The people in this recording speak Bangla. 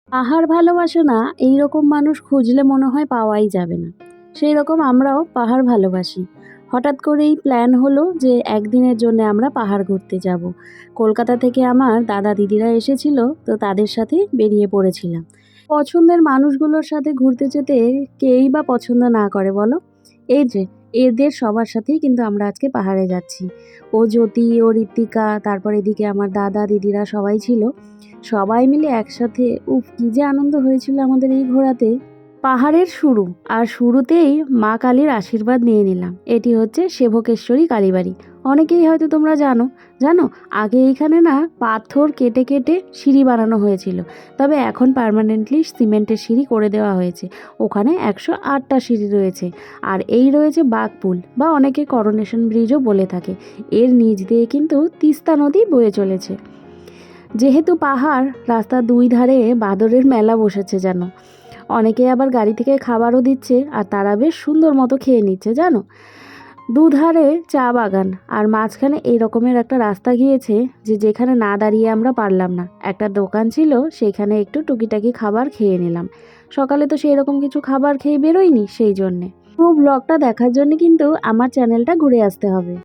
পাহাড় ভালোবাসে না এইরকম মানুষ খুঁজলে মনে হয় পাওয়াই যাবে না। সেই রকম আমরাও পাহাড় ভালোবাসি। হঠাৎ করেই প্ল্যান হলো যে একদিনের জন্য আমরা পাহাড় ঘুরতে যাব। কলকাতা থেকে আমার দাদা দিদিরা এসেছিল, তো তাদের সাথে বেরিয়ে পড়েছিলাম। পছন্দের মানুষগুলোর সাথে ঘুরতে যেতে কেই বা পছন্দ না করে বলো? এই যে এদের সবার সাথেই কিন্তু আমরা আজকে পাহাড়ে যাচ্ছি। ও জ্যোতি, ও ঋত্বিকা, তারপর এদিকে আমার দাদা দিদিরা সবাই ছিল। সবাই মিলে একসাথে উফ কি যে আনন্দ হয়েছিল আমাদের এই ঘোরাতে। পাহাড়ের শুরু, আর শুরুতেই মা কালীর আশীর্বাদ নিয়ে নিলাম। এটি হচ্ছে সেবকেশ্বরী কালীবাড়ি। অনেকেই হয়তো তোমরা জানো। জানো, আগে এইখানে না পাথর কেটে কেটে সিঁড়ি বানানো হয়েছিল, তবে এখন পার্মানেন্টলি সিমেন্টের সিঁড়ি করে দেওয়া হয়েছে। ওখানে 108টা সিঁড়ি রয়েছে। আর এই রয়েছে বাঘপুল, বা অনেকে করোনেশন ব্রিজও বলে থাকে। এর নিচ দিয়ে কিন্তু তিস্তা নদী বয়ে চলেছে। যেহেতু পাহাড়, রাস্তার দুই ধারে বাঁদরের মেলা বসেছে যেন। অনেকে আবার গাড়ি থেকে খাবারও দিচ্ছে, আর তারা বেশ সুন্দর মতো খেয়ে নিচ্ছে জানো। দুধারে চা বাগান, আর মাঝখানে এই রকমের একটা রাস্তা গিয়েছে যেখানে না দাঁড়িয়ে আমরা পারলাম না। একটা দোকান ছিল, সেখানে একটু টুকিটাকি খাবার খেয়ে নিলাম। সকালে তো সেই রকম কিছু খাবার খেয়ে বেরোয়নি, সেই জন্যে। পুরো ব্লগটা দেখার জন্য কিন্তু আমার চ্যানেলটা ঘুরে আসতে হবে।